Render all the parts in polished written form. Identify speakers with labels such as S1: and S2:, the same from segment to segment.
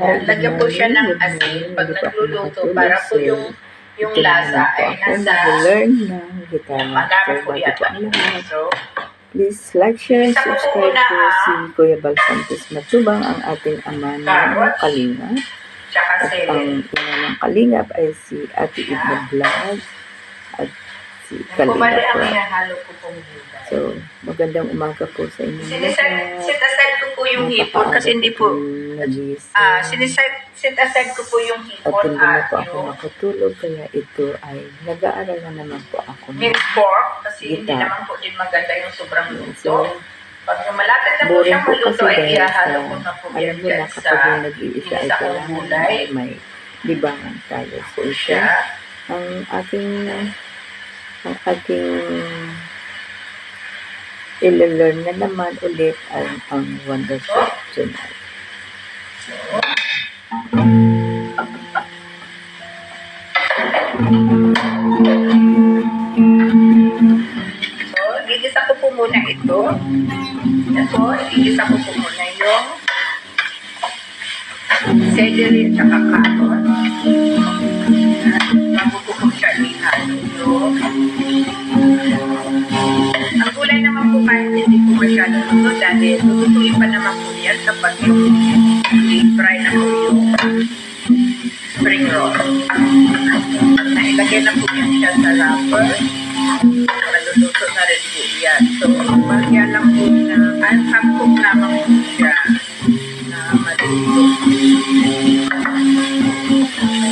S1: Lagyan po siya ng asin pag nagluluto para po yung lasa ay nasa madami po yan. So,
S2: please like, share, and subscribe po si Kuya Bal Santos Matubang, ang ating ama ng Kalingap. At ang ina ng Kalingap ay si Ate Idna Vlog at si Kalingap po. So, magandang umaga po sa inyo.
S1: Set aside ko po yung hipon kasi hindi po set aside ko po yung hipon
S2: at hindi na po ako makatulog, kaya ito ay nag-aaral na naman po ako.
S1: Minced pork kasi hindi naman po din maganda yung sobrang luto. Pag malapit na po siyang maluto ay ihahalo ko na po yan dyan sa
S2: nag-iisa ay kailangan may libangan tayo. So, ito ang aking i-learn na naman ulit ang Wonderful Journal.
S1: So, igisa ko po muna ito. Ito, igisa ko po muna yung celery at saka carrot. Bago ko siya ihalo yung ang gulay naman po kahit hindi po masyado luto dahil lutuin pa naman po yan kapag yung fry na po yung spring roll. Nailagay na po yan siya sa wrapper. Maluluto na rin po yan. So, bagya lang po na half cook naman po siya na maluluto.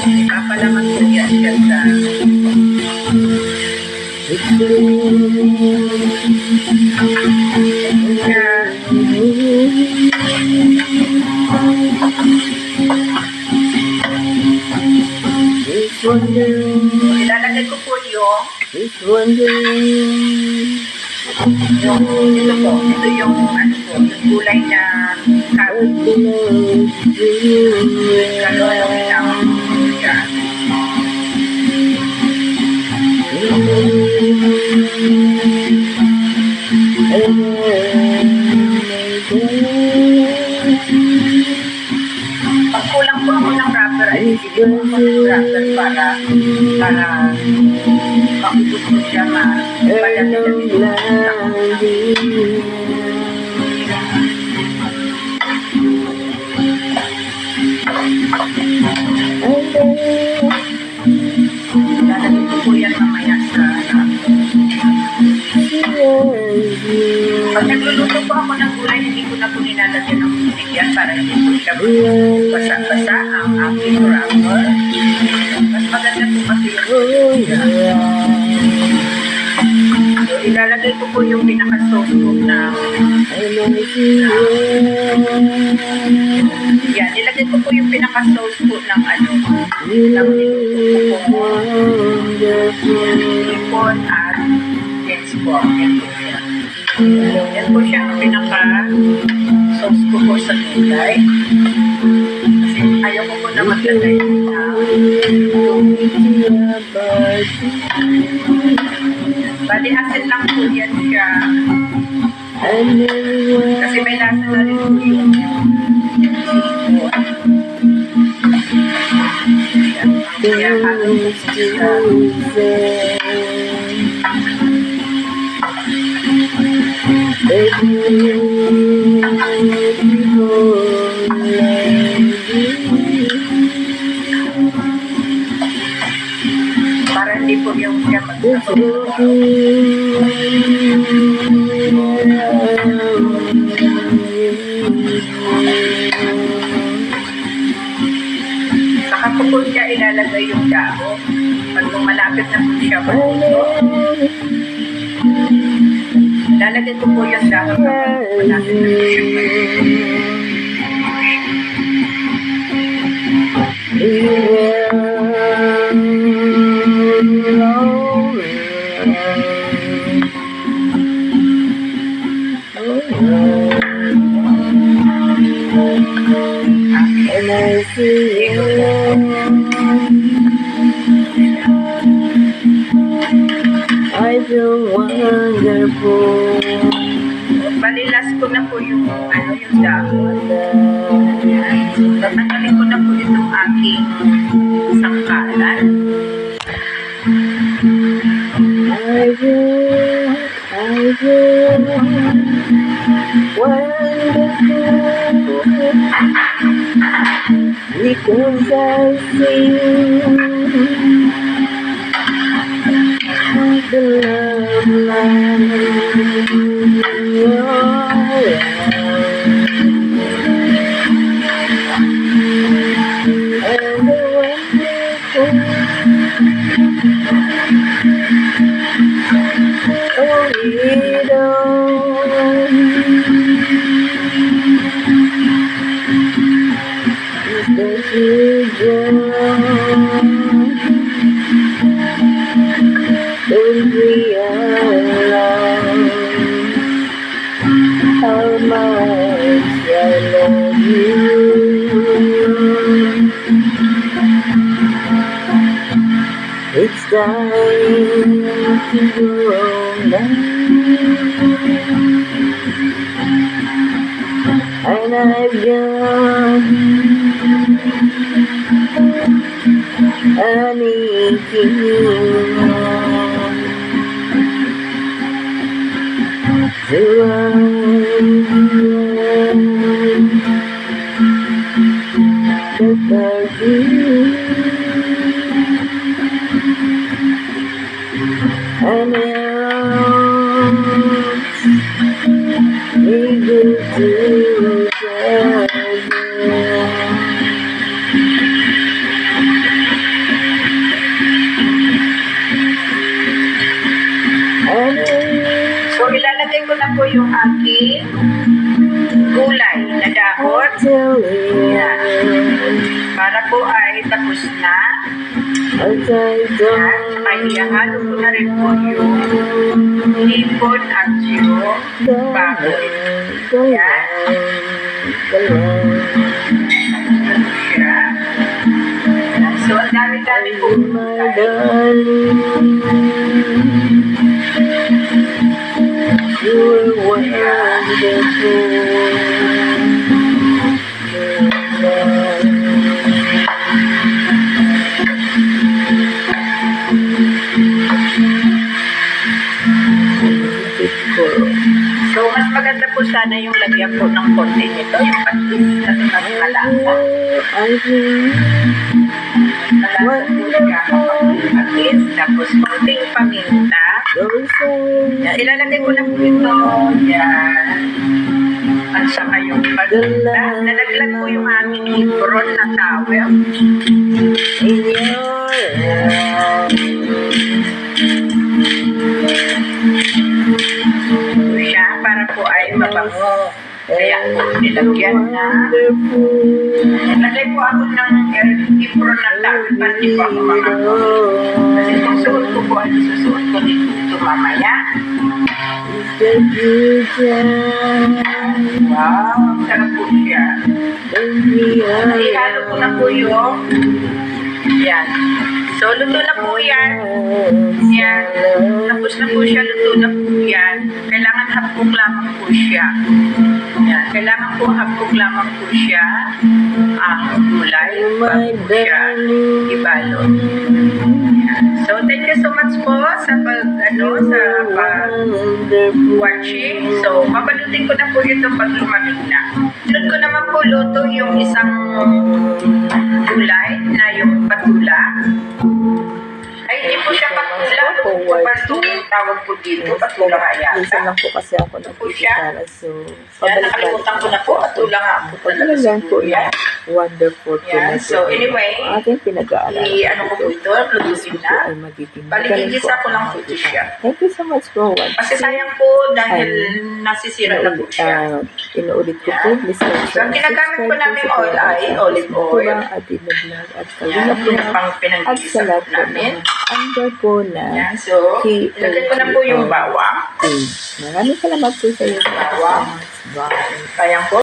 S1: Ipapalaman po yan siya sa ilalagay ko po yung ito po, ito yung ano po, yung gulay na kalulong lang siya. Pag kulang po ako ng wrapper ay hindi po ako ng wrapper para maubos ko siya lalagay ko po yan mamaya sa pag nagluluto po ako ng gulay, hindi ko na po nilalagyan ng tubig yan para hindi po siya basa-basa ang aking wrapper. Mas maganda po kasi yung so, ilalagay ko po yung pinaka-sauce po na yan, ilagay ko po yung pinaka-sauce po ng ng niluto po hipon at minced pork. Yan po siya. Yan po siya ang pinaka-sauce ko po sa gulay. Kasi ayaw ko po na maglagay na bali asin lang po yan siya. Kasi may lasa na rin po yung hipon. Kaya halo ko siya. Para hindi po yung siya magkakasok. Saka po po siya ilalagay yung dahon. Pag malapit na po siya maluto, lalagay ko po yung dahon kapag malapit na po siya maluto.
S2: I feel wonderful.
S1: Balilas ko na po yung yung dahon. Tatanggalin ko na po itong aking sangkalan.
S2: I wonderful, because I see the love light in your eyes, and the wonderful, oh, it all is that you just don't realize how much I love you. It's time to go now, and I've got an aching to without you, and it's able to
S1: So, ilalagay ko na po yung aking gulay na dahon. Yan. Para po ay tapos na. Yan. Saka ihahalo ko na rin po yung hipon at yung baboy. Yan. So, ang dami-dami po gulay.
S2: You're wonderful.
S1: So, mas maganda po sana yung lagyan po ng konti nito, yung patis, kasi mas malasa. Malasa po siya kapag patis, tapos konting paminta. Yan, ilalagay ko na po ito. Yan. At saka yung paminta. Nalaglag po yung aming hipron na towel. Siya, para po ay mabango. Kaya po nilagyan na. Nilagay po ako ng hipron na towel para di po ako mabango. Kasi kung suot ko po ay susuot ko dito mamaya. Wow, sarap po siya. Ihalo ko na po yung yan. So, luto na po yan. Yan. Tapos na po siya, luto na po yan. Kailangan hapok lamang po siya. Yan. Kailangan po hapok lamang po siya. Ang gulay. Bago siya ibalot. Yan. So, thank you so much po sa watching. So, babalutin ko na po ito pag lumamig na. Sunod ko naman po luto yung isang gulay na yung patula. Ay, hindi po siya patula. Patula tawag po dito. Patula kaya.
S2: Minsan lang po kasi ako nagpipitara. So,
S1: yan, nakalimutan ko na po. Patula nga po talaga
S2: lang po
S1: yan.
S2: Wonderful.
S1: Yan. So, anyway,
S2: ating pinag-aaral.
S1: ano ko po ito, lutusin na. Baligigisa ko lang po ito siya.
S2: Thank you so much for watching.
S1: Kasi sayang po dahil nasisira na po siya.
S2: Inuulit ko po. Please like,
S1: So, ang ginagamit po namin oil ay olive oil.
S2: At Ibadlag at
S1: Yan,
S2: Kalina po
S1: yung pang
S2: at
S1: pinag-igisa
S2: salat
S1: po
S2: po
S1: namin.
S2: under po na
S1: Yan, so, ilagay ko na po yung bawang.
S2: Maraming salamat po sa iyo.
S1: Bawang.
S2: Bye.
S1: Sayang po.